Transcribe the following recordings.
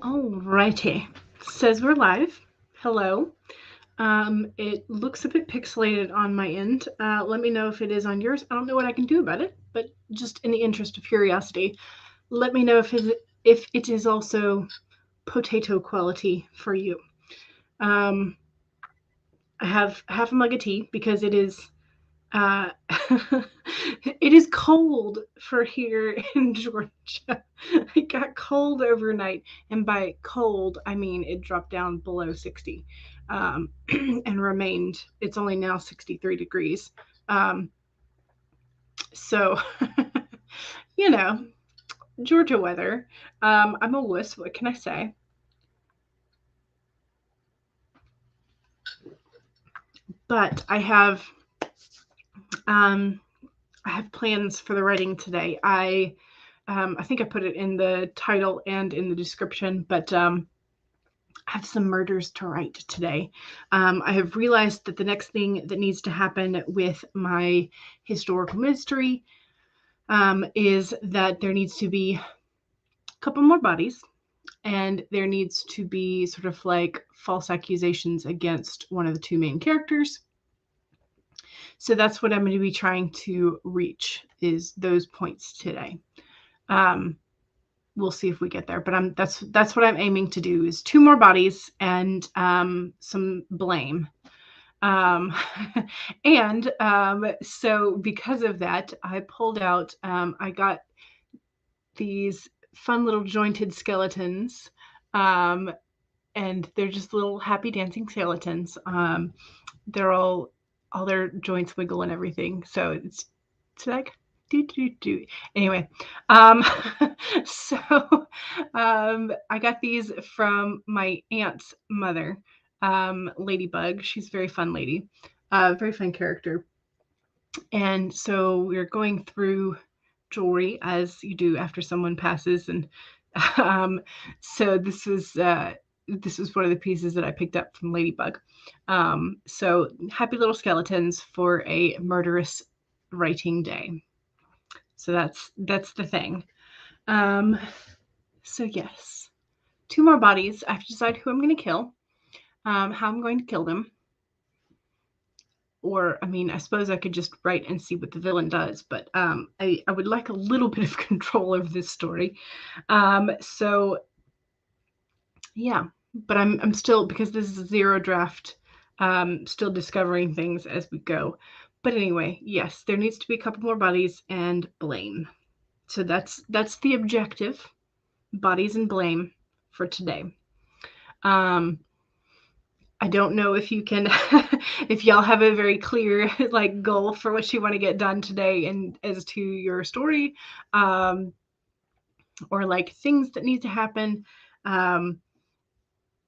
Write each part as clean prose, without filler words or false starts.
Alrighty. Says we're live. Hello. It looks a bit pixelated on my end. Let me know if it is on yours. I don't know what I can do about it, but just in the interest of curiosity, let me know if it is also potato quality for you. I have half a mug of tea because it is it is cold for here in Georgia. It got cold overnight, and by cold, I mean it dropped down below 60 and remained. It's only now 63 degrees. Um, so, you know, Georgia weather. I'm a wuss. What can I say? But um, I have plans for the writing today. I think I put it in the title and in the description, but I have some murders to write today. I have realized that the next thing that needs to happen with my historical mystery is that there needs to be a couple more bodies, and there needs to be sort of like false accusations against one of the two main characters. So that's what I'm going to be trying to reach, is those points today. We'll see if we get there, but that's what I'm aiming to do, is two more bodies and some blame. And so because of that, I pulled out, I got these fun little jointed skeletons, and they're just little happy dancing skeletons. They're all their joints wiggle and everything. So it's like do. Anyway, so I got these from my aunt's mother, Ladybug. She's a very fun lady, very fun character. And so we're going through jewelry as you do after someone passes, and so this was one of the pieces that I picked up from Ladybug. So happy little skeletons for a murderous writing day. So that's the thing. So yes, two more bodies. I have to decide who I'm going to kill, how I'm going to kill them. Or, I mean, I suppose I could just write and see what the villain does, but I would like a little bit of control over this story. So yeah, but I'm still, because this is a zero draft, still discovering things as we go. But anyway, yes, there needs to be a couple more bodies and blame. So that's the objective, bodies and blame, for today. I don't know if you can, if y'all have a very clear like goal for what you want to get done today, and as to your story, or like things that need to happen.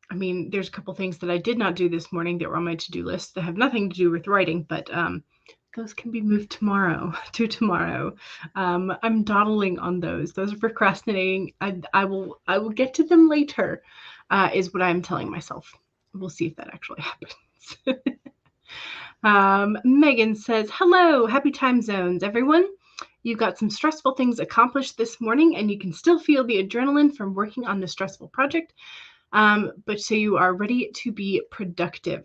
I mean, there's a couple things that I did not do this morning that were on my to-do list that have nothing to do with writing, but those can be moved tomorrow. I'm dawdling on those. Those are procrastinating. I will get to them later, is what I'm telling myself. We'll see if that actually happens. Megan says, hello, happy time zones, everyone. You got some stressful things accomplished this morning, and you can still feel the adrenaline from working on the stressful project. But so you are ready to be productive.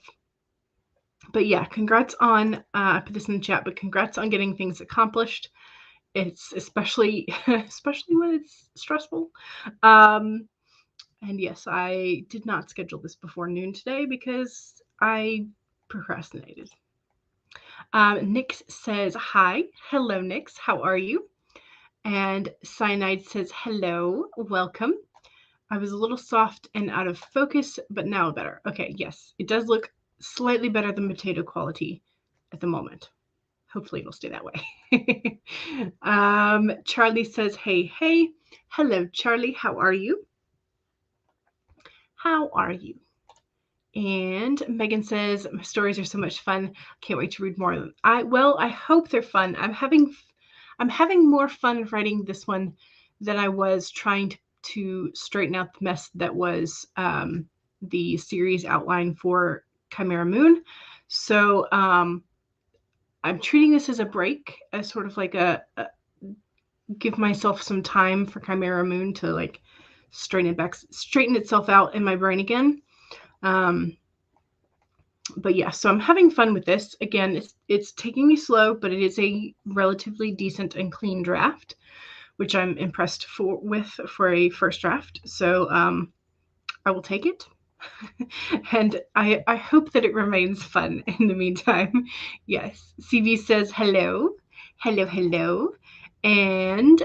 But yeah, congrats on, I put this in the chat, but congrats on getting things accomplished. It's especially when it's stressful. And yes, I did not schedule this before noon today because I procrastinated. Nix says, hi. Hello, Nix. How are you? And Cyanide says, hello. Welcome. I was a little soft and out of focus, but now better. Okay, yes. It does look slightly better than potato quality at the moment. Hopefully it'll stay that way. Charlie says, hey. Hello, Charlie. How are you? How are you? And Megan says, my stories are so much fun. Can't wait to read more of them. I hope they're fun. I'm having more fun writing this one than I was trying to straighten out the mess that was the series outline for Chimera Moon. So I'm treating this as a break, as sort of like a give myself some time for Chimera Moon to like straighten itself out in my brain again. But yeah, so I'm having fun with this. Again, it's taking me slow, but it is a relatively decent and clean draft, which I'm impressed with for a first draft. So I will take it. And I hope that it remains fun in the meantime. Yes. CV says hello. Hello, hello. And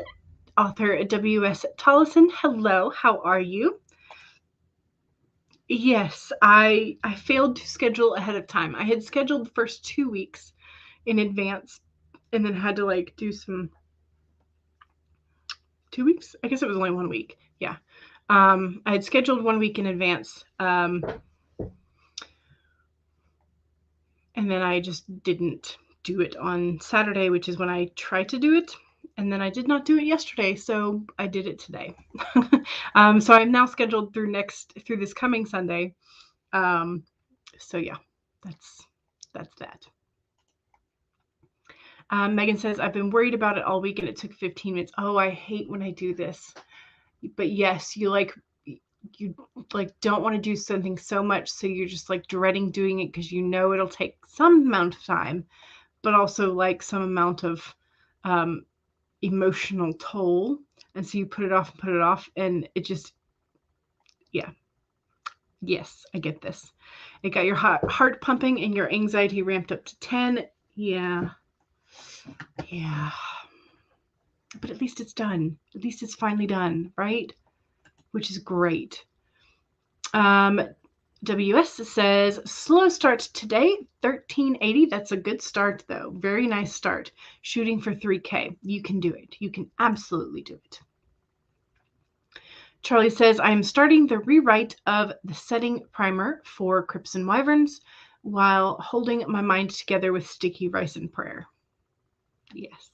author W.S. Tollison, hello. How are you? Yes, I failed to schedule ahead of time. I had scheduled the first 2 weeks in advance and then had to like do some 2 weeks. I guess it was only 1 week. Yeah. I had scheduled 1 week in advance. And then I just didn't do it on Saturday, which is when I tried to do it. And then I did not do it yesterday, so I did it today. So I'm now scheduled through this coming Sunday. So yeah, that's that. Megan says, I've been worried about it all week and it took 15 minutes. Oh, I hate when I do this. But yes, you don't want to do something so much, so you're just like dreading doing it because you know it'll take some amount of time, but also like some amount of emotional toll. And so you put it off, and it just, yeah. Yes, I get this. It got your heart pumping and your anxiety ramped up to 10. Yeah. Yeah. But at least it's done. At least it's finally done, right? Which is great. WS says, slow start today, 1380. That's a good start, though. Very nice start. Shooting for 3K. You can do it. You can absolutely do it. Charlie says, I am starting the rewrite of the setting primer for Crypts and Wyverns while holding my mind together with sticky rice and prayer. Yes.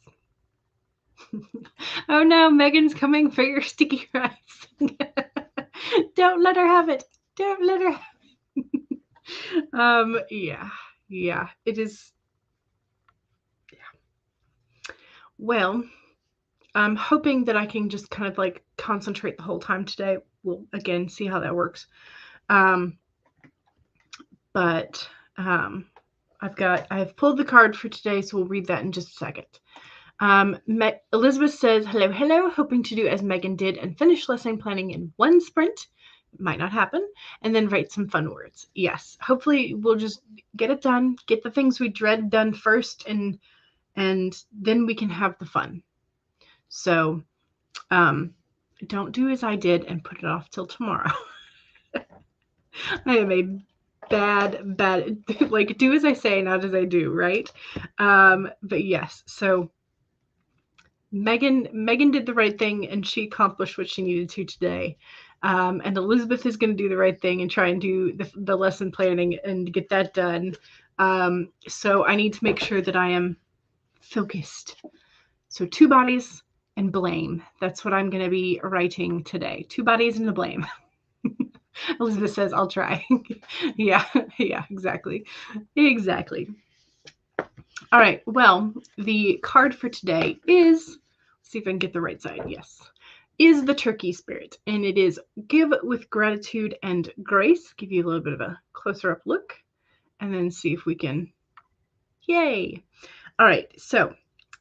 Oh no, Megan's coming for your sticky rice. Don't let her have it. Don't let her have it. Yeah, it is. Yeah. Well, I'm hoping that I can just kind of like concentrate the whole time today. We'll again see how that works. But I've pulled the card for today, so we'll read that in just a second. Elizabeth says, hello, hoping to do as Megan did and finish lesson planning in one sprint. It might not happen. And then write some fun words. Yes, hopefully we'll just get it done, get the things we dread done first, and then we can have the fun. So don't do as I did and put it off till tomorrow. I am a bad, like, do as I say, not as I do, right? But yes, so Megan did the right thing and she accomplished what she needed to today. And Elizabeth is going to do the right thing and try and do the lesson planning and get that done. So I need to make sure that I am focused. So 2 bodies and blame. That's what I'm going to be writing today. 2 bodies and a blame. Elizabeth says, I'll try. Yeah, exactly. All right, well, the card for today is, let's see if I can get the right side, yes, is the turkey spirit, and it is give with gratitude and grace. Give you a little bit of a closer up look, and then see if we can, yay. All right, so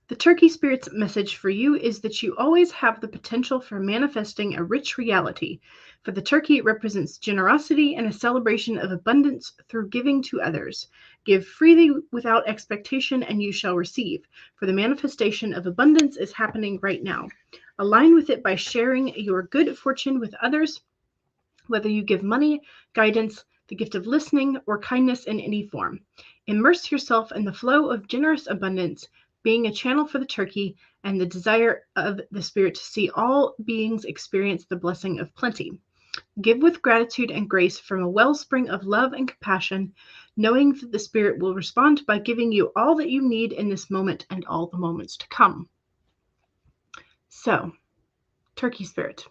the turkey spirit's message for you is that you always have the potential for manifesting a rich reality. For the turkey, it represents generosity and a celebration of abundance through giving to others. Give freely without expectation, and you shall receive. For the manifestation of abundance is happening right now. Align with it by sharing your good fortune with others, whether you give money, guidance, the gift of listening, or kindness in any form. Immerse yourself in the flow of generous abundance, being a channel for the turkey and the desire of the spirit to see all beings experience the blessing of plenty. Give with gratitude and grace from a wellspring of love and compassion, knowing that the spirit will respond by giving you all that you need in this moment and all the moments to come. So, turkey spirit.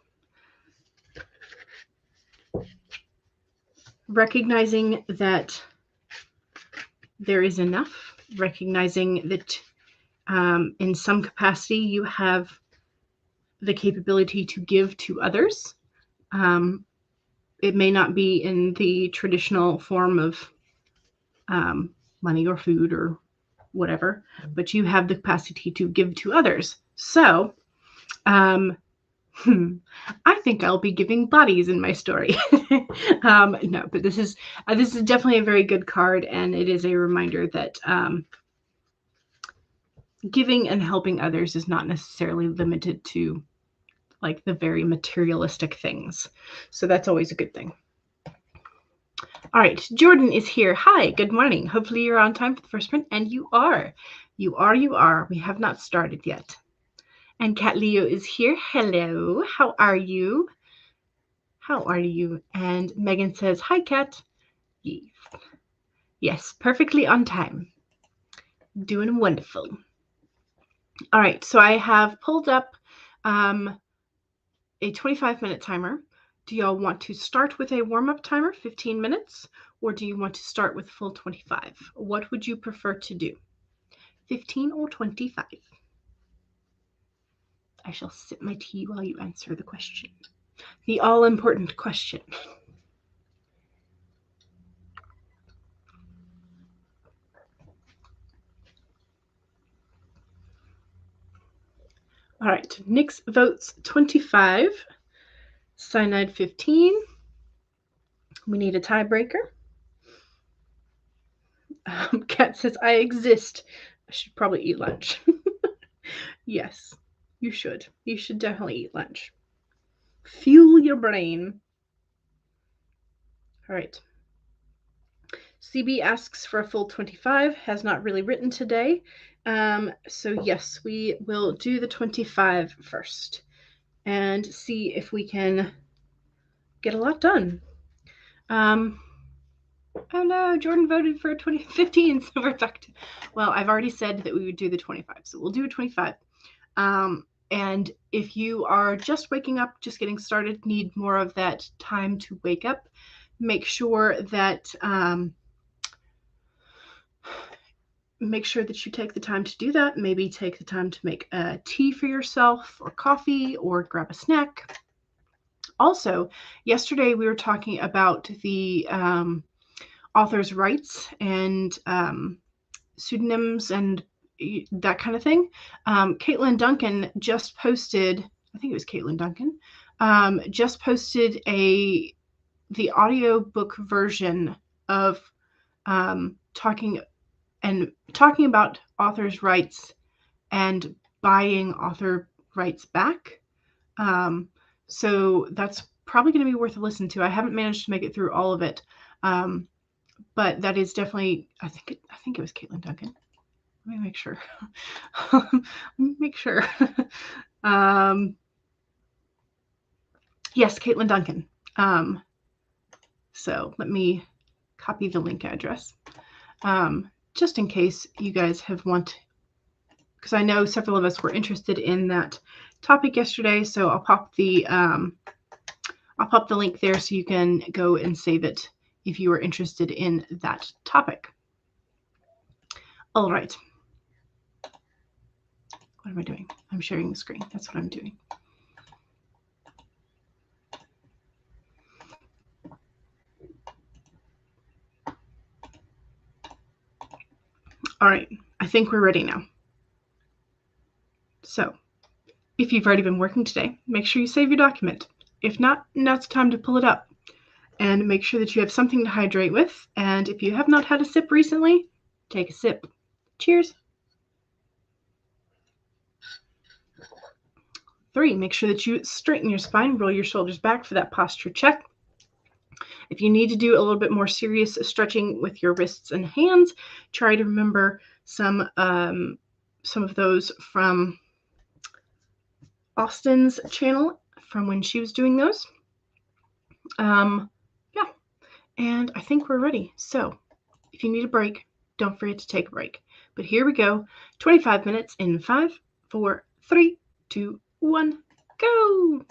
Recognizing that there is enough, recognizing that in some capacity you have the capability to give to others, It may not be in the traditional form of money or food or whatever, but you have the capacity to give to others. So, I think I'll be giving bodies in my story. No, but this is definitely a very good card, and it is a reminder that giving and helping others is not necessarily limited to like the very materialistic things. So that's always a good thing. All right, Jordan is here. Hi, good morning. Hopefully you're on time for the first print, and you are. You are. We have not started yet. And Cat Leo is here. Hello, how are you? How are you? And Megan says, hi, Cat. Yes, perfectly on time. Doing wonderful. All right, so I have pulled up a 25-minute timer. Do y'all want to start with a warm-up timer, 15 minutes, or do you want to start with full 25? What would you prefer to do, 15 or 25? I shall sip my tea while you answer the question. The all-important question. All right, Nyx votes 25, Cyanide 15. We need a tiebreaker. Kat says, I exist. I should probably eat lunch. Yes, you should. You should definitely eat lunch. Fuel your brain. All right. CB asks for a full 25, has not really written today. So yes, we will do the 25 first and see if we can get a lot done. Oh no, Jordan voted for 2015, so we're stuck. Well, I've already said that we would do the 25, so we'll do a 25. And if you are just waking up, just getting started, need more of that time to wake up, make sure that you take the time to do that. Maybe take the time to make a tea for yourself or coffee or grab a snack. Also, yesterday we were talking about the author's rights and pseudonyms and that kind of thing. Caitlin Duncan just posted, I think it was Caitlin Duncan, just posted the audiobook version of talking about author's rights and buying author rights back. So that's probably going to be worth a listen to. I haven't managed to make it through all of it. But that is definitely, I think it was Caitlin Duncan. Let me make sure. Yes, Caitlin Duncan. So let me copy the link address. Just in case you guys because I know several of us were interested in that topic yesterday. So I'll pop the link there so you can go and save it if you are interested in that topic. All right. What am I doing? I'm sharing the screen. That's what I'm doing. All right. I think we're ready now. So if you've already been working today, make sure you save your document. If not, now it's time to pull it up. And make sure that you have something to hydrate with. And if you have not had a sip recently, take a sip. Cheers. 3, make sure that you straighten your spine, roll your shoulders back for that posture check. If you need to do a little bit more serious stretching with your wrists and hands, try to remember some of those from Austin's channel from when she was doing those. Yeah, and I think we're ready. So if you need a break, don't forget to take a break. But here we go, 25 minutes in 5, 4, 3, 2, 1, go.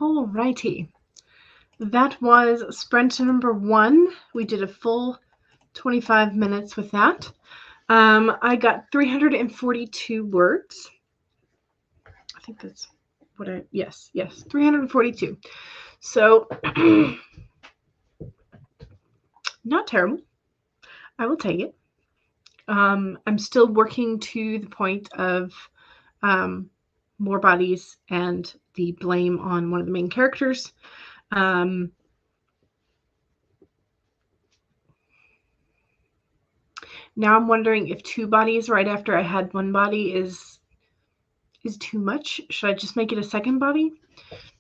Alrighty. That was sprint number 1. We did a full 25 minutes with that. I got 342 words. I think that's what yes, 342. So, not terrible. I will take it. I'm still working to the point of more bodies and the blame on one of the main characters. Now I'm wondering if 2 bodies right after I had 1 body is too much. Should I just make it a second body?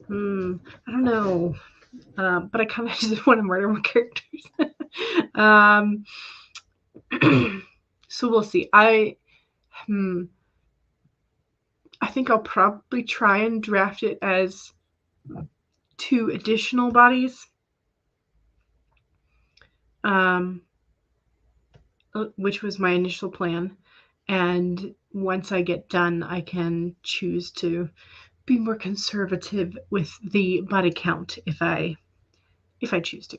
I don't know. But I kind of just want to murder more characters. So we'll see. I think I'll probably try and draft it as 2 additional bodies. Which was my initial plan. And once I get done, I can choose to be more conservative with the body count if I choose to.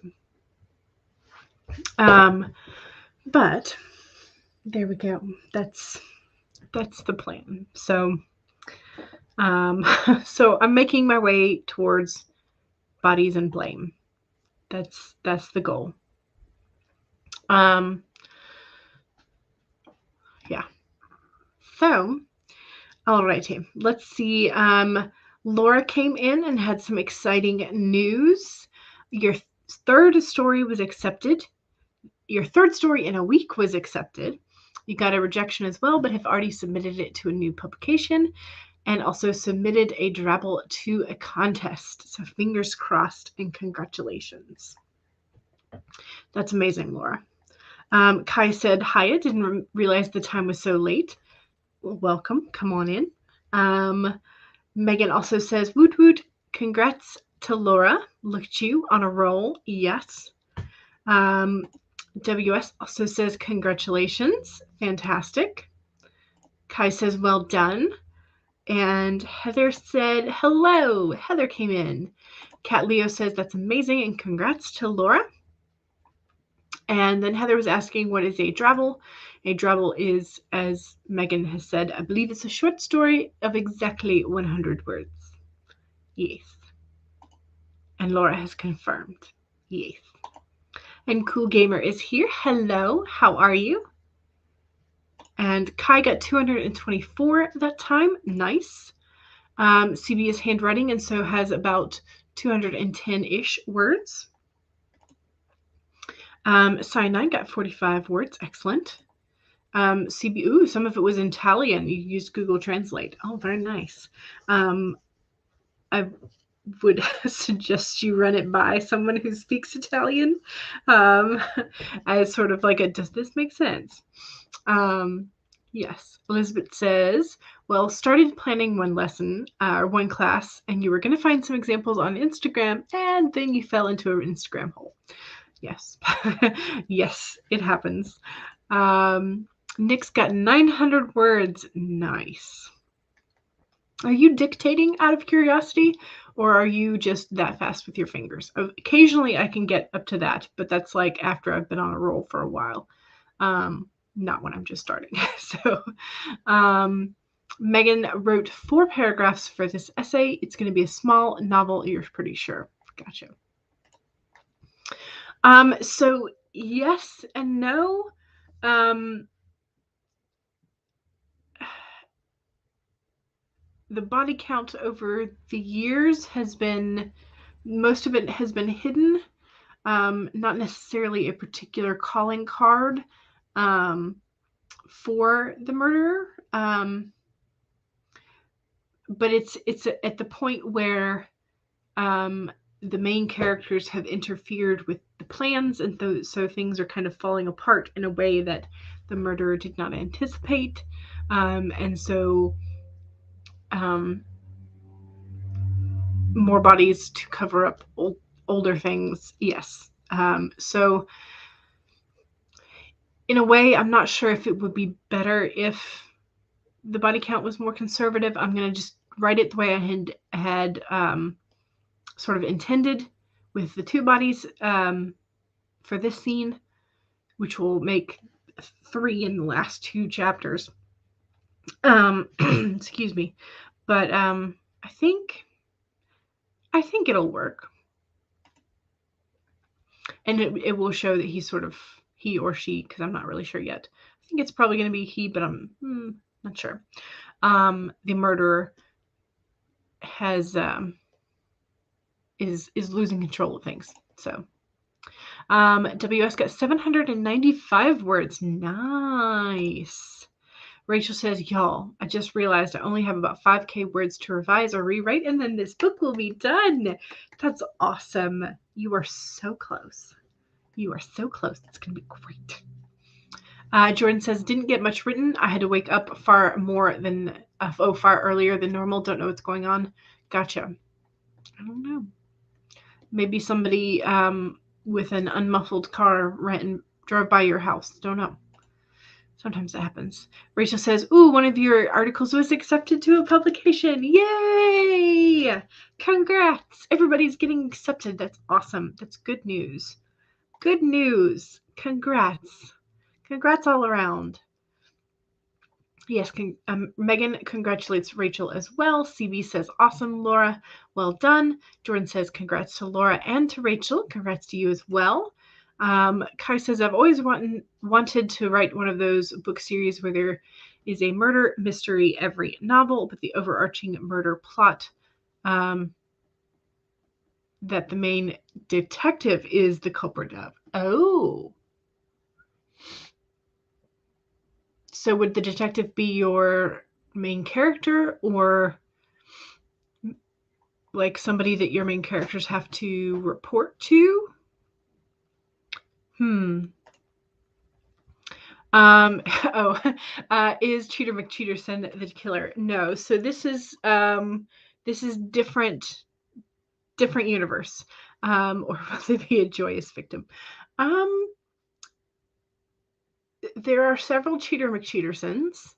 But there we go. That's the plan. So so I'm making my way towards bodies and blame. That's the goal. Yeah. So, alrighty. Let's see. Laura came in and had some exciting news. Your third story was accepted. Your third story in a week was accepted. You got a rejection as well, but have already submitted it to a new publication and also submitted a drabble to a contest. So fingers crossed and congratulations. That's amazing, Laura. Kai said, hi, I didn't realize the time was so late. Well, welcome. Come on in. Megan also says, woot woot. Congrats to Laura. Look at you on a roll. Yes. WS also says, congratulations. Fantastic. Kai says, well done. And Heather said, hello. Heather came in. Cat Leo says, that's amazing. And congrats to Laura. And then Heather was asking, what is a drabble? A drabble is, as Megan has said, I believe it's a short story of exactly 100 words. Yes. And Laura has confirmed. Yes. And Cool Gamer is here. Hello. How are you? And Kai got 224 that time. Nice. CB is handwriting and so has about 210-ish words. Cyanide got 45 words. Excellent. CB, ooh, some of it was in Italian. You used Google Translate. Oh, very nice. I would suggest you run it by someone who speaks Italian as sort of like a, does this make sense? Yes. Elizabeth says, well, started planning one lesson or one class, and you were going to find some examples on Instagram, and then you fell into an Instagram hole. Yes. Yes, it happens. Nick's got 900 words. Nice. Are you dictating out of curiosity, or are you just that fast with your fingers? Occasionally I can get up to that, but that's like after I've been on a roll for a while. Not when I'm just starting. So Megan wrote 4 paragraphs for this essay. It's going to be a small novel, you're pretty sure. Gotcha. So yes and no. The body count over the years has been, most of it has been hidden. Not necessarily a particular calling card for the murderer. But it's at the point where the main characters have interfered with the plans, and so things are kind of falling apart in a way that the murderer did not anticipate. And so more bodies to cover up older things. Yes. So in a way, I'm not sure if it would be better if the body count was more conservative. I'm going to just write it the way I had sort of intended with the two bodies for this scene, which will make 3 in the last 2 chapters. Excuse me. But I think it'll work. And it will show that he's sort of, he or she, because I'm not really sure yet. I think it's probably going to be he, but I'm not sure. The murderer has is losing control of things. So WS got 795 words. Nice. Rachel says, y'all, I just realized I only have about 5K words to revise or rewrite, and then this book will be done. That's awesome. You are so close. You are so close. It's going to be great. Jordan says, didn't get much written. I had to wake up far earlier than normal. Don't know what's going on. Gotcha. I don't know. Maybe somebody with an unmuffled car drove by your house. Don't know. Sometimes that happens. Rachel says, ooh, one of your articles was accepted to a publication. Yay! Congrats. Everybody's getting accepted. That's awesome. That's good news. Good news. Congrats. Congrats all around. Yes, Megan congratulates Rachel as well. CB says, awesome, Laura. Well done. Jordan says, congrats to Laura and to Rachel. Congrats to you as well. Kai says, I've always wanted to write one of those book series where there is a murder mystery every novel, but the overarching murder plot that the main detective is the culprit of. Oh. So would the detective be your main character, or like somebody that your main characters have to report to? Is Cheater McCheaterson the killer? No. So this is different universe. Or will they be a joyous victim? There are several Cheater McCheatersons.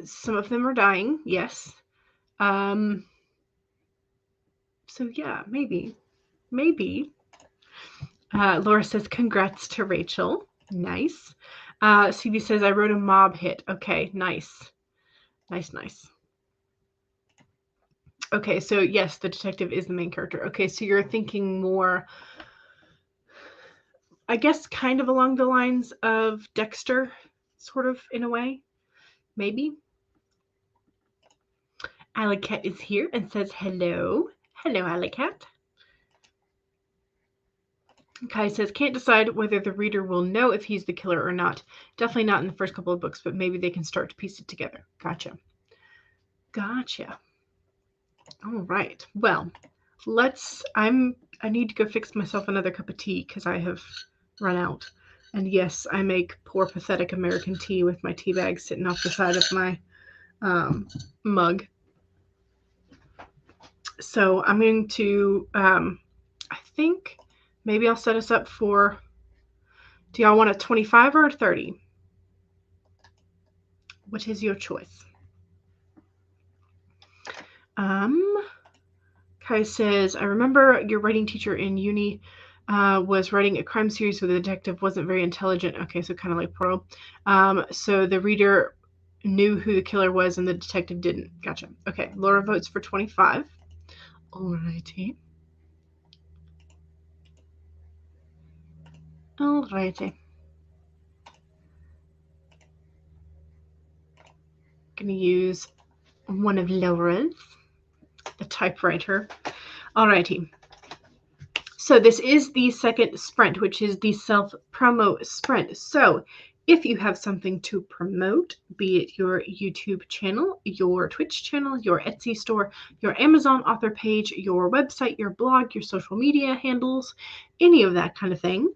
Some of them are dying, yes. So yeah, maybe. Laura says, congrats to Rachel. Nice. CB says, I wrote a mob hit. Okay, nice. Nice. Okay, so yes, the detective is the main character. Okay, so you're thinking more, I guess, kind of along the lines of Dexter, sort of, in a way. Maybe. Alicat is here and says hello. Hello, Alicat. Kai says, can't decide whether the reader will know if he's the killer or not. Definitely not in the first couple of books, but maybe they can start to piece it together. Gotcha. All right. Well, I need to go fix myself another cup of tea because I have run out. And yes, I make poor, pathetic American tea with my tea bag sitting off the side of my mug. So I'm going to, I think maybe I'll set us up for, do y'all want a 25 or a 30? What is your choice? Kai says, I remember your writing teacher in uni was writing a crime series where the detective wasn't very intelligent. Okay, so kind of like Pearl. So the reader knew who the killer was and the detective didn't. Gotcha. Okay, Laura votes for 25. Alrighty. Gonna use one of Laura's, the typewriter. Alrighty. So this is the second sprint, which is the self-promo sprint. So if you have something to promote, be it your YouTube channel, your Twitch channel, your Etsy store, your Amazon author page, your website, your blog, your social media handles, any of that kind of thing.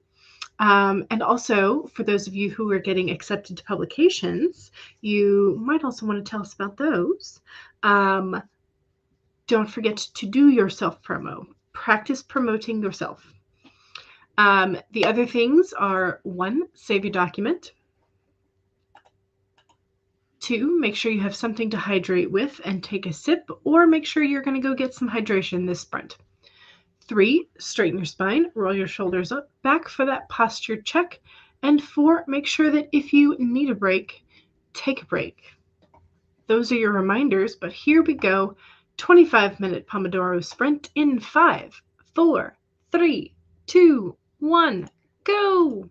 And also, for those of you who are getting accepted to publications, you might also want to tell us about those. Don't forget to do your self-promo. Practice promoting yourself. The other things are 1, save your document. 2, make sure you have something to hydrate with and take a sip, or make sure you're going to go get some hydration this sprint. 3, straighten your spine, roll your shoulders up, back for that posture check. And 4, make sure that if you need a break, take a break. Those are your reminders, but here we go. 25-minute Pomodoro sprint in 5, 4, 3, 2, 1, go!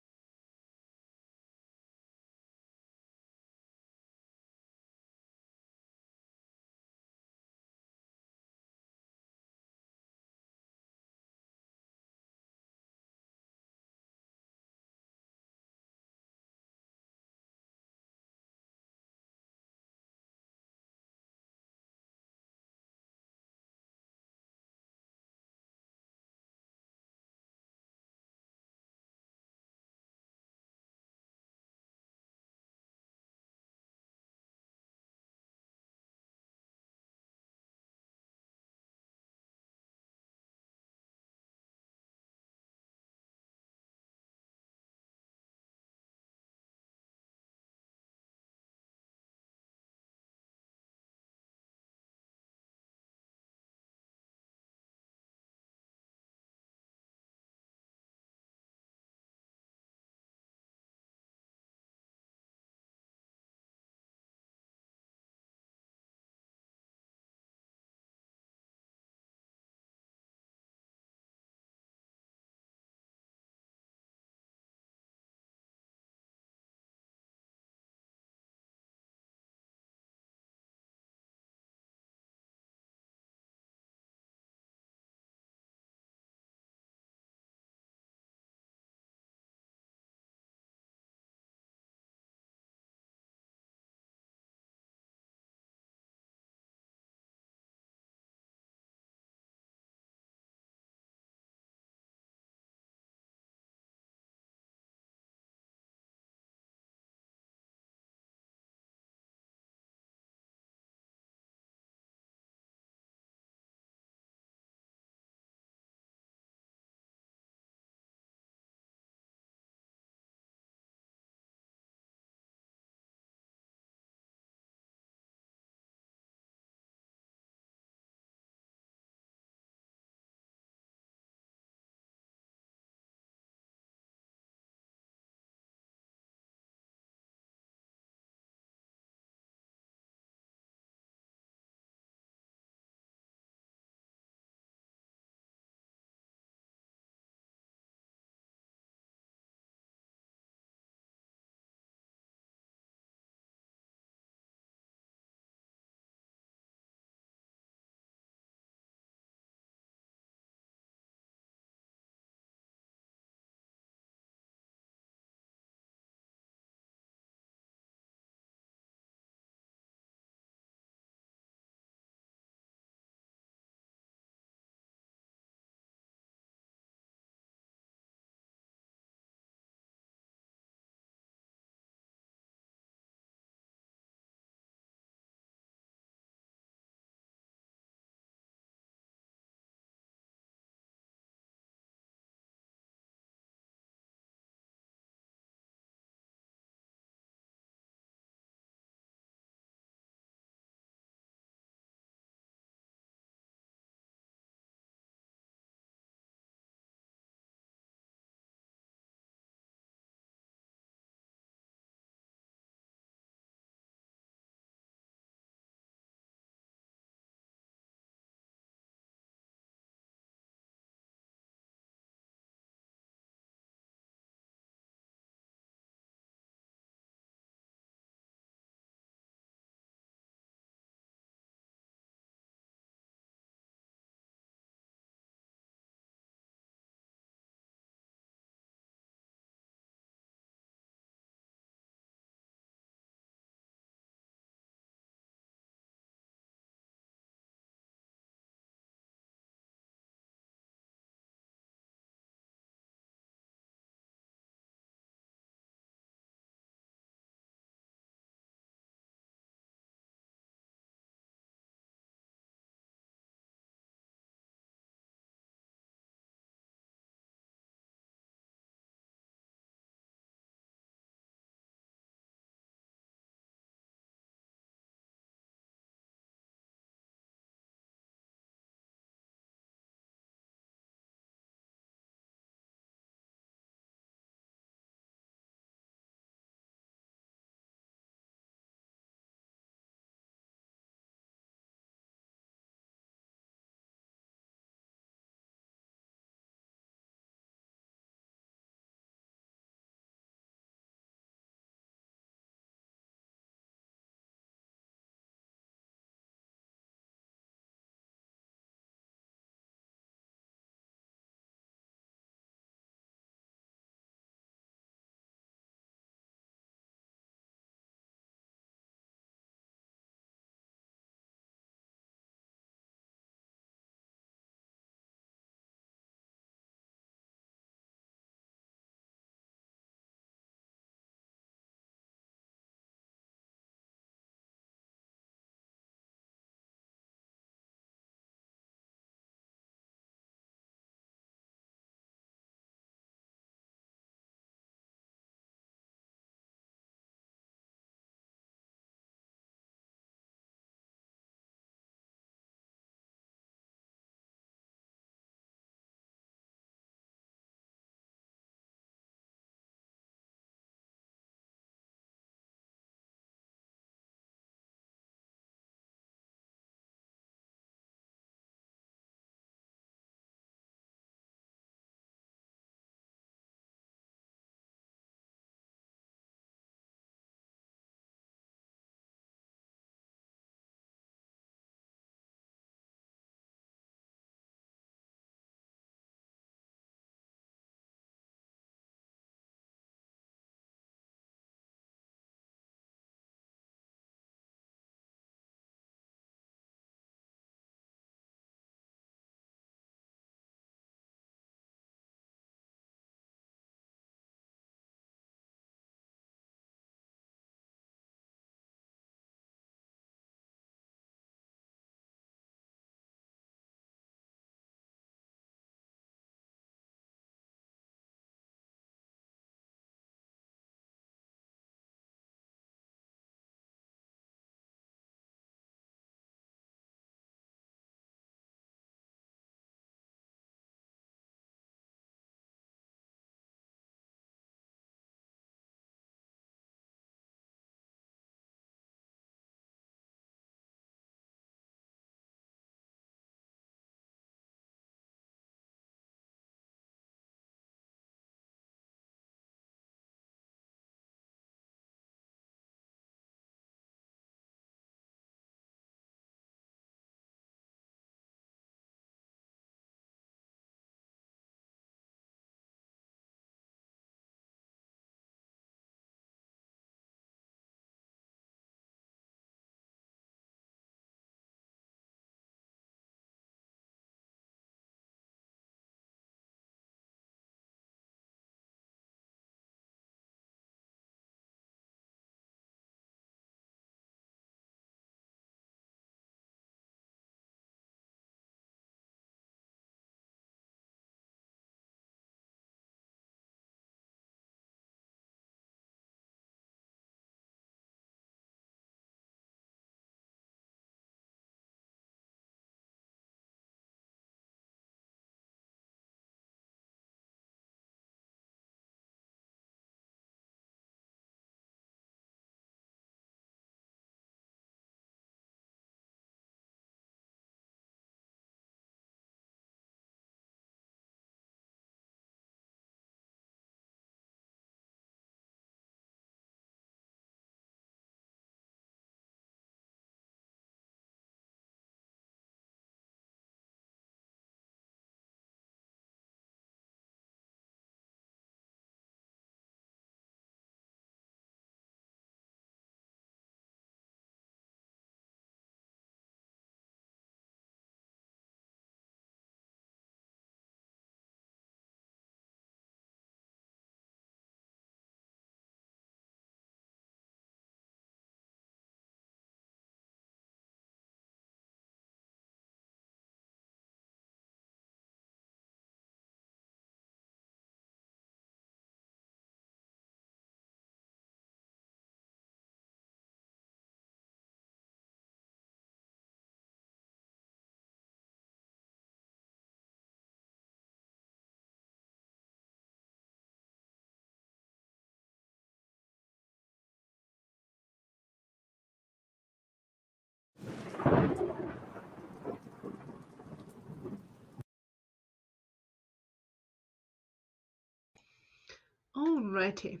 Alrighty.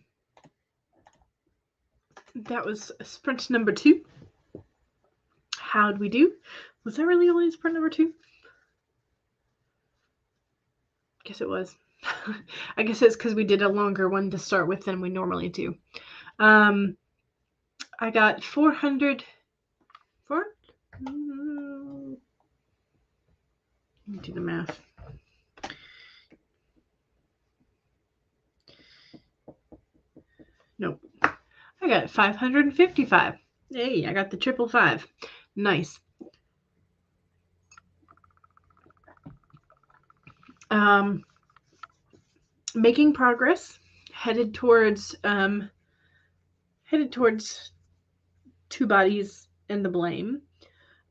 That was sprint number 2. How'd we do? Was that really only sprint number 2? Guess it was. I guess it's because we did a longer one to start with than we normally do. I got 400. Let me do the math. Nope. I got 555. Hey, I got the 555. Nice. Making progress, headed towards 2 bodies and the blame.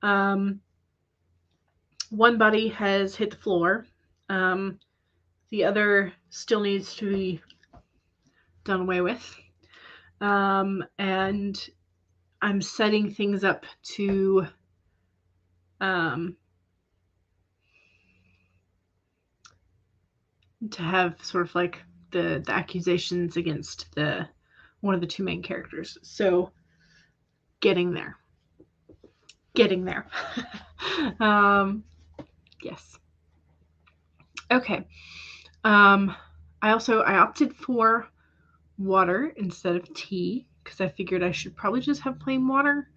One body has hit the floor. The other still needs to be done away with. And I'm setting things up to have sort of like the accusations against one of the 2 main characters. So getting there. Yes. Okay. I opted for water instead of tea because I figured I should probably just have plain water.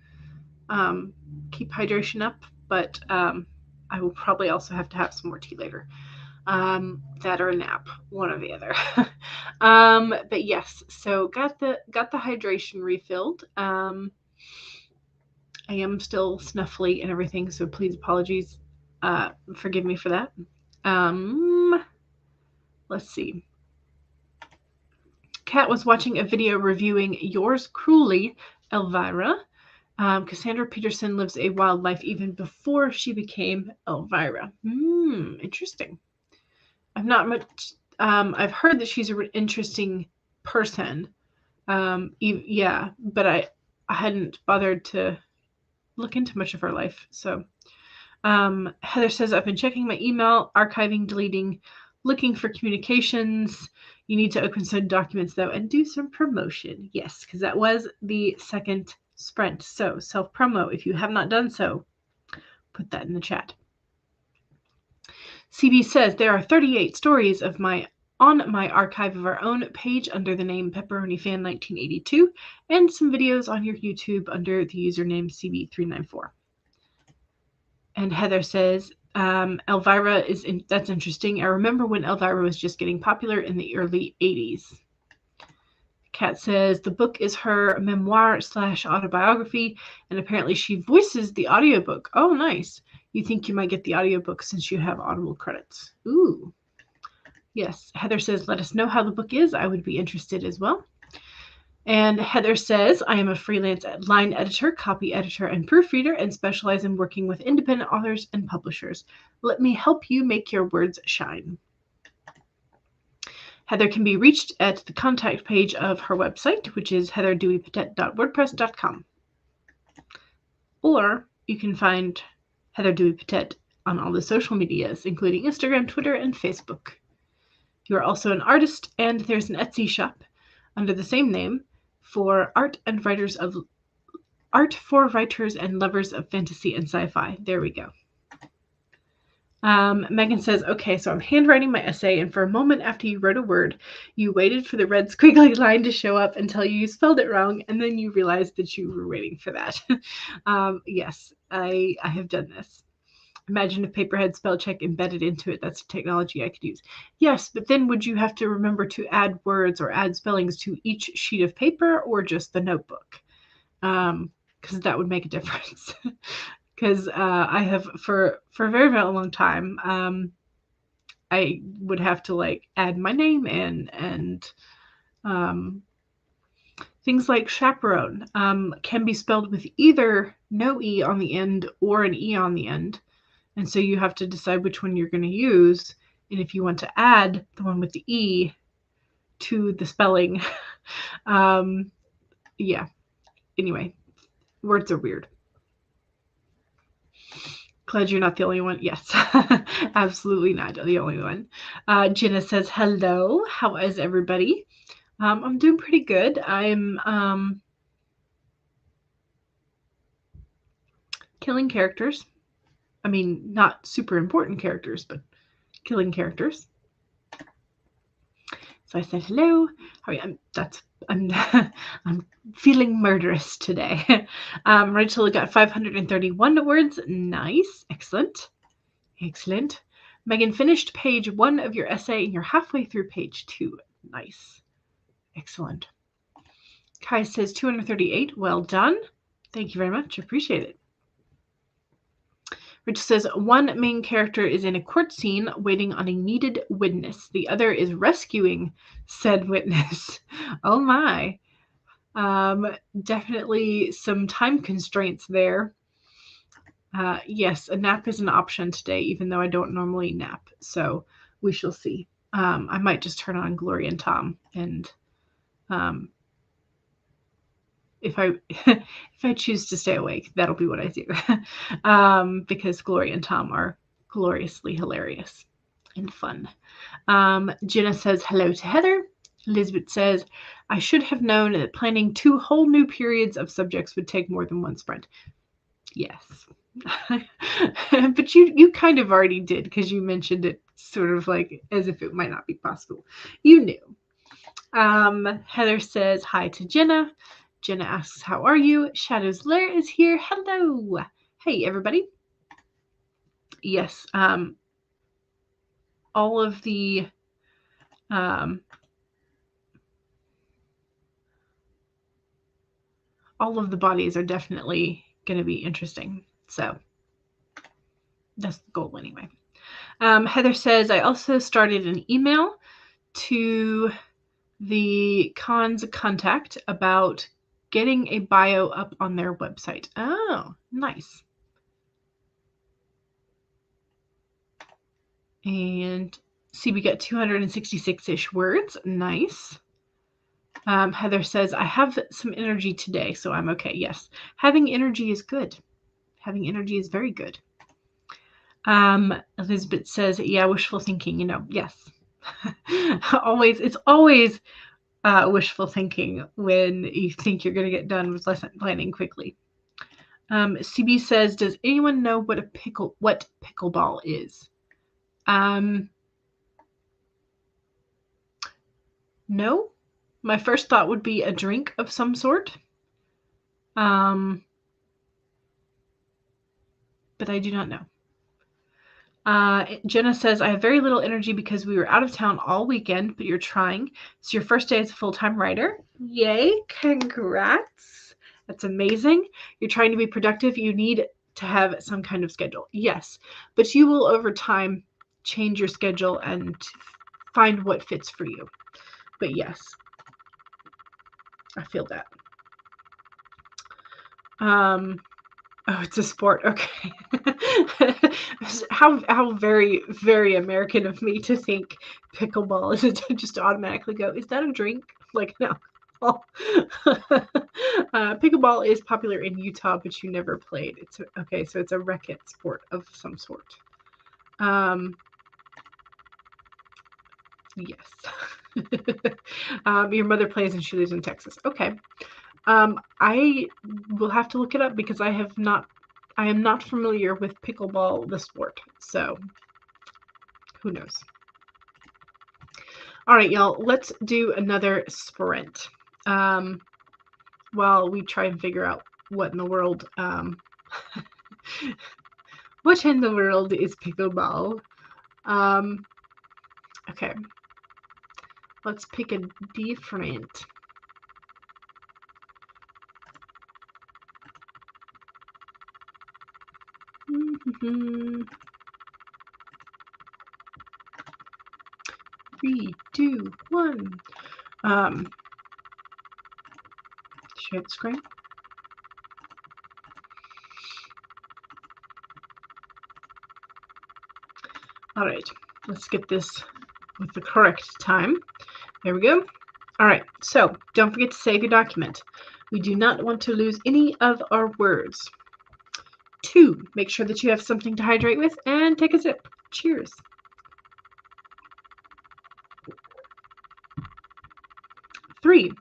Keep hydration up, but I will probably also have to have some more tea later. That or a nap, one or the other. But yes, so got the hydration refilled. I am still snuffly and everything, so please apologies. Forgive me for that. Let's see. Kat was watching a video reviewing Yours Cruelly, Elvira. Cassandra Peterson lives a wild life even before she became Elvira. Interesting. I've heard that she's an interesting person. Yeah, but I hadn't bothered to look into much of her life. So Heather says, I've been checking my email, archiving, deleting, looking for communications. You need to open some documents though and do some promotion. Yes, because that was the second sprint. So self-promo, if you have not done so, put that in the chat. CB says there are 38 stories on my archive of our own page under the name PepperoniFan1982 and some videos on your YouTube under the username CB394. And Heather says, Elvira that's interesting. I remember when Elvira was just getting popular in the early 80s. Kat says the book is her memoir/autobiography, and apparently she voices the audiobook. Oh, nice. You think you might get the audiobook since you have Audible credits. Ooh. Yes. Heather says, let us know how the book is. I would be interested as well. And Heather says, I am a freelance line editor, copy editor, and proofreader, and specialize in working with independent authors and publishers. Let me help you make your words shine. Heather can be reached at the contact page of her website, which is heatherdeweypatet.wordpress.com. Or you can find Heather Dewey Patet on all the social medias, including Instagram, Twitter, and Facebook. You are also an artist, and there's an Etsy shop under the same name for art for writers and lovers of fantasy and sci-fi. There we go. Megan says, okay, so I'm handwriting my essay, and for a moment after you wrote a word, you waited for the red squiggly line to show up until you spelled it wrong, and then you realized that you were waiting for that. Yes, I have done this. Imagine if paper had spell check embedded into it. That's a technology I could use. Yes, but then would you have to remember to add words or add spellings to each sheet of paper or just the notebook? Because that would make a difference. Because I have, for a very, very long time, I would have to like add my name and things like chaperone can be spelled with either no E on the end or an E on the end. And so you have to decide which one you're going to use. And if you want to add the one with the E to the spelling, yeah. Anyway, words are weird. Glad you're not the only one. Yes, absolutely not the only one. Jenna says, hello. How is everybody? I'm doing pretty good. I'm killing characters. I mean, not super important characters, but killing characters. So I said hello. How are you? I'm I'm feeling murderous today. Rachel got 531 words. Nice, excellent, excellent. Megan finished page 1 of your essay, and you're halfway through page 2. Nice, excellent. Kai says 238. Well done. Thank you very much. Appreciate it. Rich says one main character is in a court scene waiting on a needed witness. The other is rescuing said witness. Oh my. Definitely some time constraints there. Yes, a nap is an option today, even though I don't normally nap. So we shall see. I might just turn on Glory and Tom, and if I choose to stay awake, that'll be what I do. Because Glory and Tom are gloriously hilarious and fun. Jenna says hello to Heather. Elizabeth says, I should have known that planning 2 whole new periods of subjects would take more than one sprint. Yes. But you kind of already did, because you mentioned it sort of like as if it might not be possible. You knew. Heather says hi to Jenna. Jenna asks, how are you? Shadow's Lair is here. Hello. Hey, everybody. Yes. All of the bodies are definitely going to be interesting. So that's the goal anyway. Heather says, I also started an email to the Con's contact about getting a bio up on their website. Oh, nice. And see, we got 266-ish words. Nice. Heather says, I have some energy today, so I'm okay. Yes, having energy is good. Having energy is very good. Elizabeth says, yeah, wishful thinking, yes. It's always wishful thinking when you think you're going to get done with lesson planning quickly. CB says, does anyone know what pickleball is? No. My first thought would be a drink of some sort. But I do not know. Jenna says, I have very little energy because we were out of town all weekend, but you're trying. It's your first day as a full-time writer. Yay, congrats. That's amazing. You're trying to be productive. You need to have some kind of schedule. Yes, but you will over time change your schedule and find what fits for you. But yes, I feel that. Oh, it's a sport. Okay. How very, very American of me to think pickleball is to just automatically go, is that a drink? Like, no. Pickleball is popular in Utah, but you never played. So it's a racket sport of some sort. Yes. Your mother plays and she lives in Texas. Okay. I will have to look it up because I am not familiar with pickleball, the sport. So who knows? All right, y'all, let's do another sprint. While we try and figure out what in the world, what in the world is pickleball? Okay. Let's pick a different. Three, two, one. Share the screen. All right, let's get this with the correct time. There we go. All right, so don't forget to save your document. We do not want to lose any of our words. 2, make sure that you have something to hydrate with, and take a sip. Cheers. 3,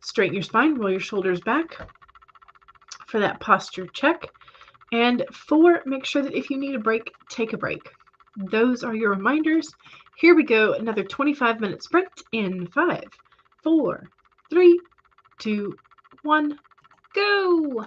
straighten your spine, roll your shoulders back for that posture check. And 4, make sure that if you need a break, take a break. Those are your reminders. Here we go, another 25-minute sprint in 5, 4, 3, 2, 1, go!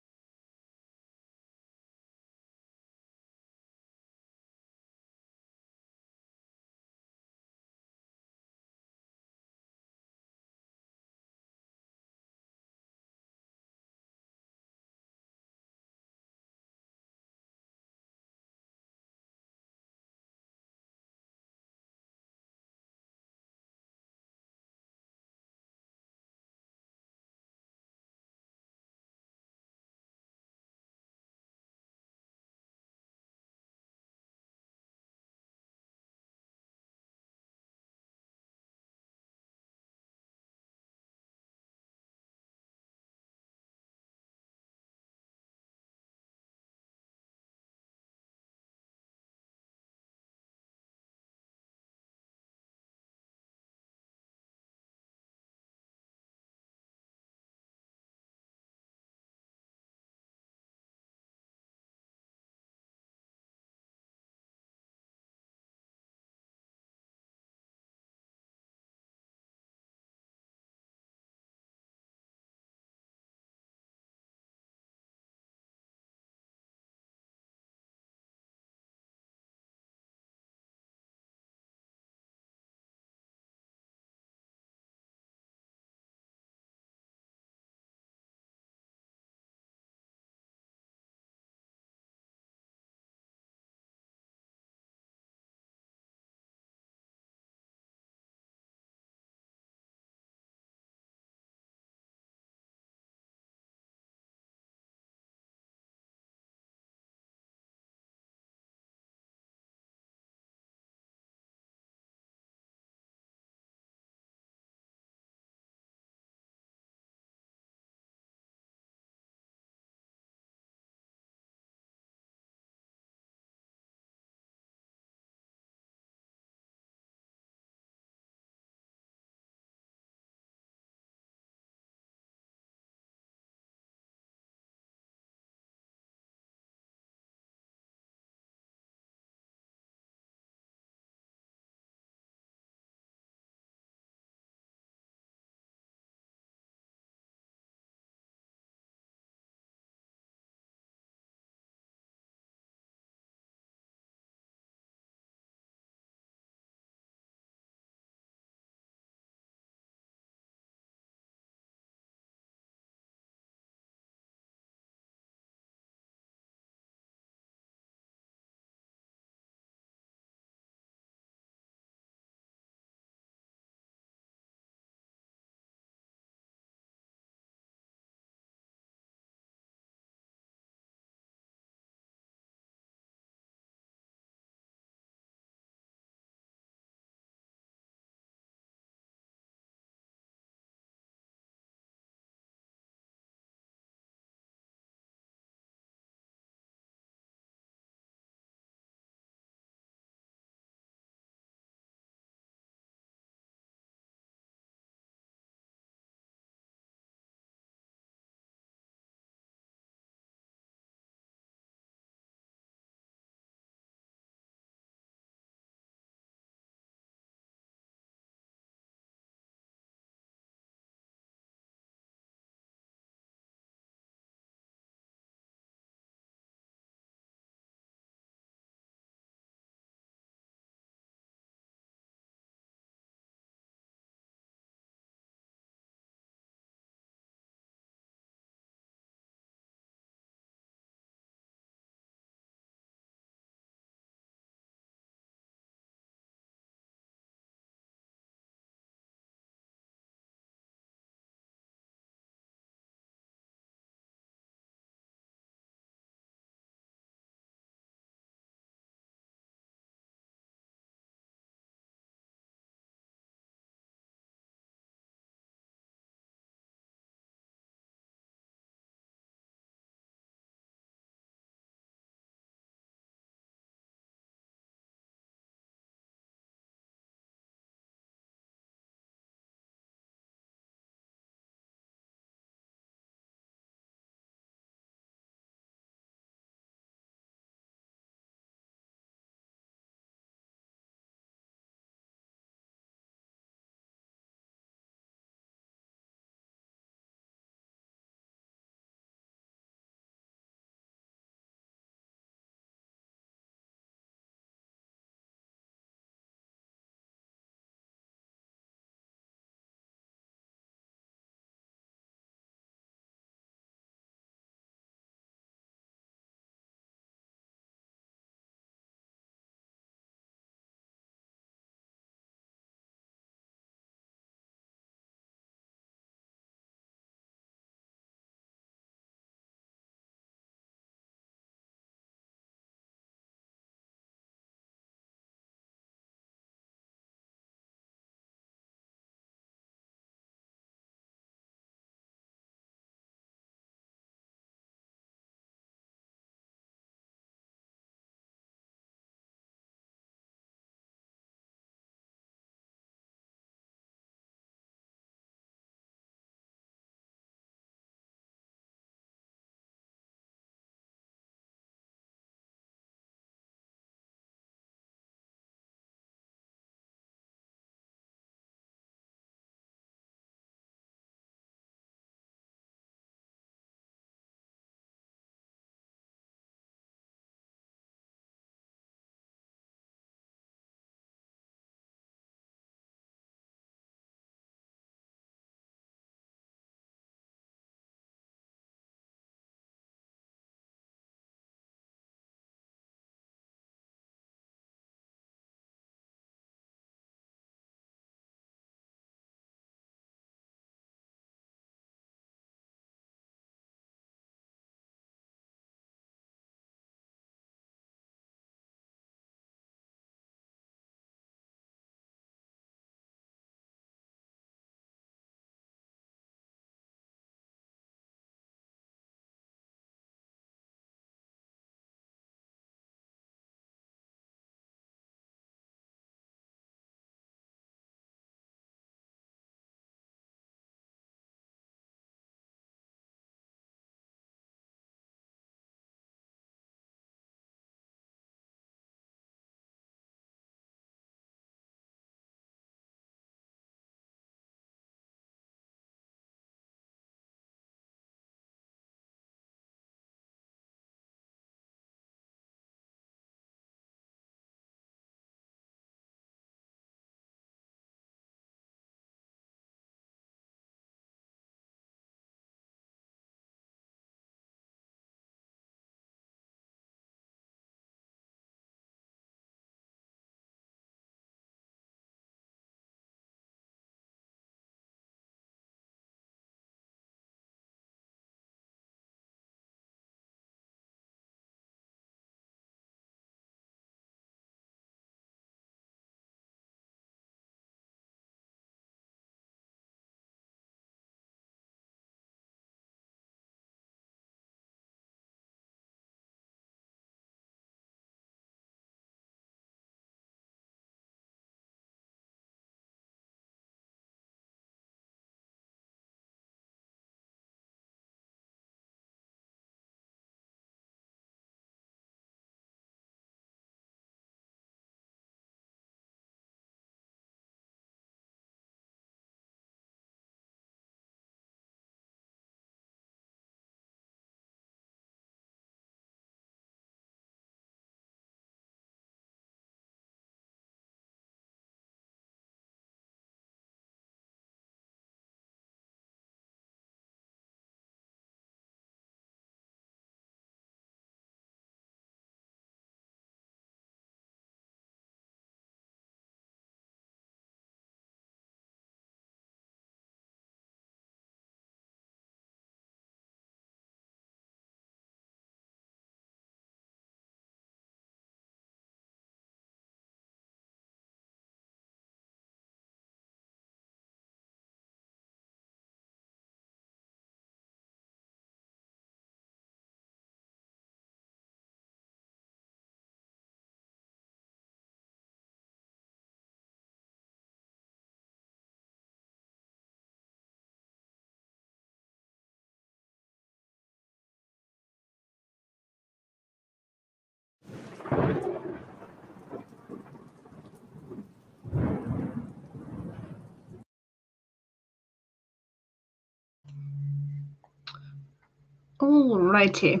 Alrighty.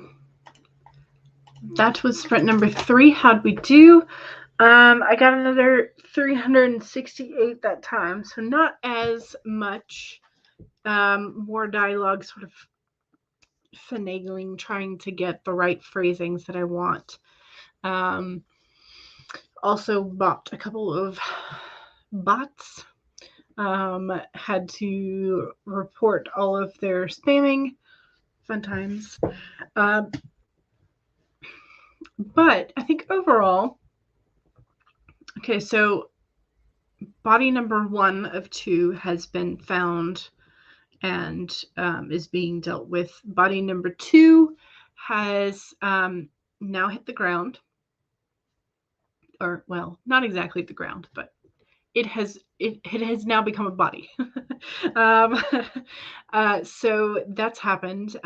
That was sprint number 3. How'd we do? I got another 368 that time, so not as much. More dialogue, sort of finagling, trying to get the right phrasings that I want. Also bought a couple of bots. Had to report all of their spamming. Fun times. But I think overall, okay, so body number 1 of 2 has been found and is being dealt with. Body number 2 has now hit the ground. Or, well, not exactly the ground, but it has now become a body. So that's happened.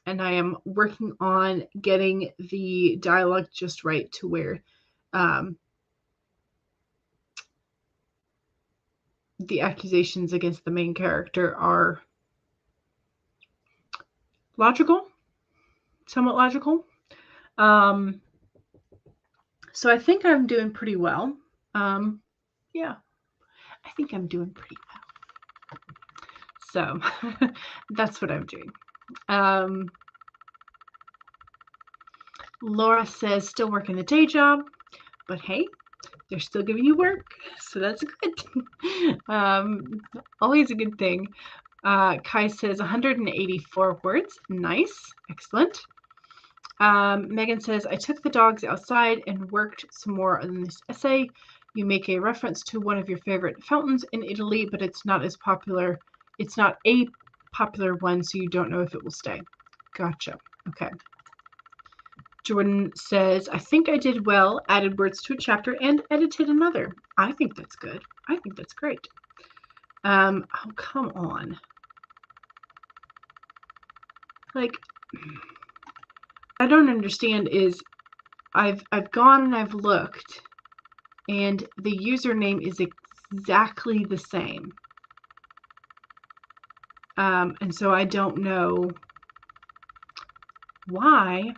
And I am working on getting the dialogue just right to where the accusations against the main character are logical, somewhat logical. So I think I'm doing pretty well. Yeah, I think I'm doing pretty well. So that's what I'm doing. Laura says, still working the day job, but hey, they're still giving you work, so that's good. Always a good thing. Kai says 184 words. Nice. Excellent. Megan says, I took the dogs outside and worked some more on this essay. You make a reference to one of your favorite fountains in Italy, but it's not as popular. It's not a popular one, so you don't know if it will stay. Gotcha. Okay. Jordan says, I think I did well, added words to a chapter, and edited another. I think that's good. I think that's great. Oh, come on. Like, I don't understand is I've gone and I've looked, and the username is exactly the same. And so I don't know why.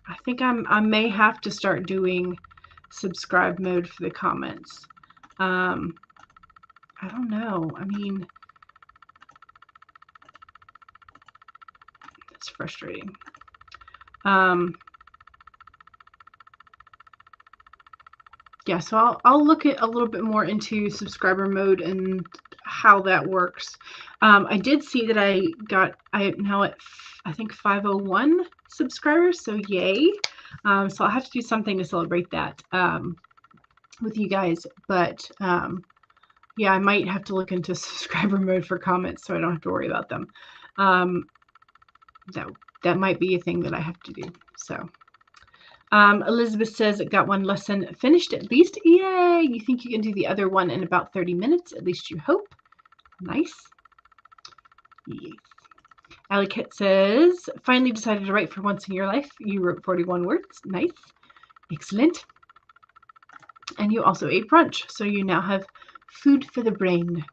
I think I may have to start doing subscribe mode for the comments. I don't know. I mean, it's frustrating. Yeah, so I'll look at a little bit more into subscriber mode and how that works. I did see that I am now at, I think, 501 subscribers, so yay. So I'll have to do something to celebrate that with you guys. But yeah, I might have to look into subscriber mode for comments so I don't have to worry about them. That might be a thing that I have to do. So Elizabeth says, got one lesson finished at least. Yay! You think you can do the other one in about 30 minutes? At least you hope. Nice. Yes. Alley Kit says, finally decided to write for once in your life. You wrote 41 words. Nice. Excellent. And you also ate brunch, so you now have food for the brain.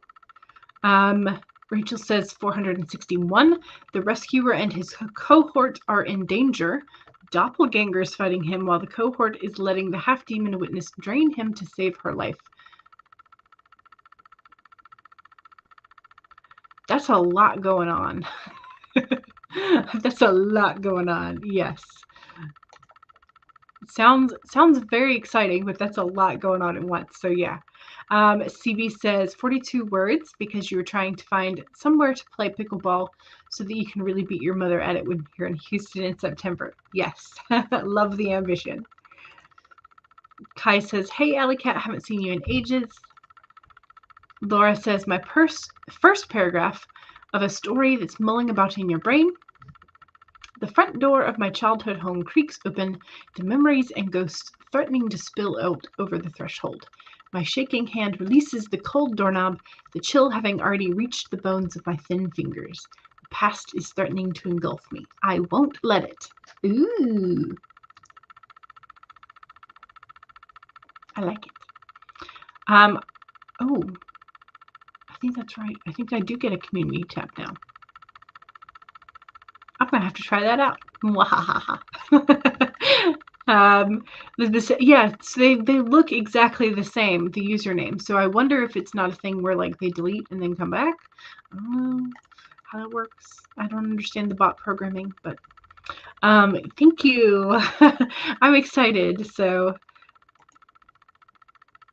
Rachel says 461. The rescuer and his cohort are in danger. Doppelgangers fighting him while the cohort is letting the half-demon witness drain him to save her life. That's a lot going on. That's a lot going on. Yes. Sounds very exciting, but that's a lot going on at once. So yeah. CB says 42 words because you were trying to find somewhere to play pickleball so that you can really beat your mother at it when you're in Houston in September. Yes. Love the ambition. Kai says, hey, Alley Cat, haven't seen you in ages. Laura says, my first paragraph of a story that's mulling about in your brain. The front door of my childhood home creaks open, the memories and ghosts threatening to spill out over the threshold. My shaking hand releases the cold doorknob, the chill having already reached the bones of my thin fingers. past is threatening to engulf me. I won't let it. Ooh. I like it. Oh, I think that's right. I think I do get a community tab now. I'm going to have to try that out. Yeah, so they look exactly the same, the username. So I wonder if it's not a thing where like they delete and then come back. I don't know how that works. I don't understand the bot programming, but thank you. I'm excited. So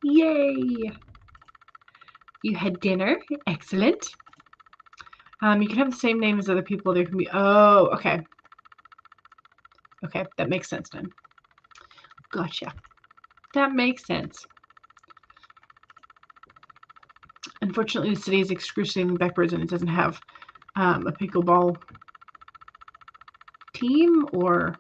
yay. You had dinner. Excellent. You can have the same name as other people. There can be, oh, okay. Okay, that makes sense then. Gotcha. That makes sense. Unfortunately, the city is excruciatingly backwards and it doesn't have a pickleball team or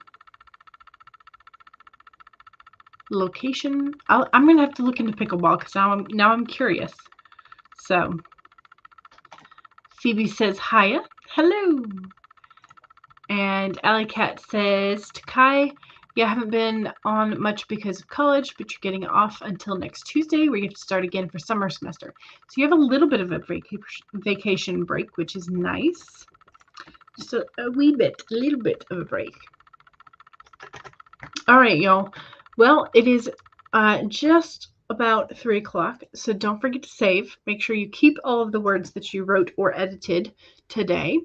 location. I'm going to have to look into pickleball because now I'm curious. So, Phoebe says, hiya. Hello. And Alley Cat says, Takai, yeah, I haven't been on much because of college, but you're getting off until next Tuesday where you have to start again for summer semester. So you have a little bit of a vacation break, which is nice. Just a little bit of a break. All right, y'all. Well, it is just about 3 o'clock, so don't forget to save. Make sure you keep all of the words that you wrote or edited today.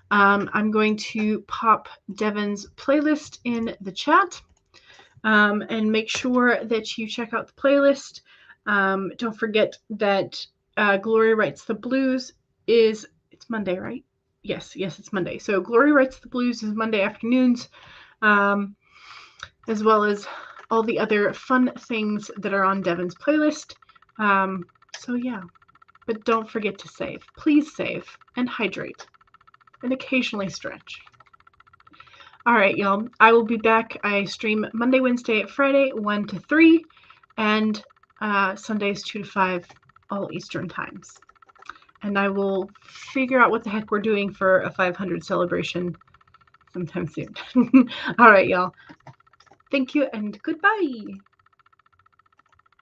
I'm going to pop Devin's playlist in the chat and make sure that you check out the playlist. Don't forget that Glory Writes the Blues it's Monday, right? Yes, it's Monday. So Glory Writes the Blues is Monday afternoons, as well as all the other fun things that are on Devin's playlist. So yeah, but don't forget to save. Please save and hydrate. And occasionally stretch. All right, y'all. I will be back. I stream Monday, Wednesday, Friday, 1 to 3, and Sundays, 2 to 5, all Eastern times. And I will figure out what the heck we're doing for a 500 celebration sometime soon. All right, y'all. Thank you and goodbye.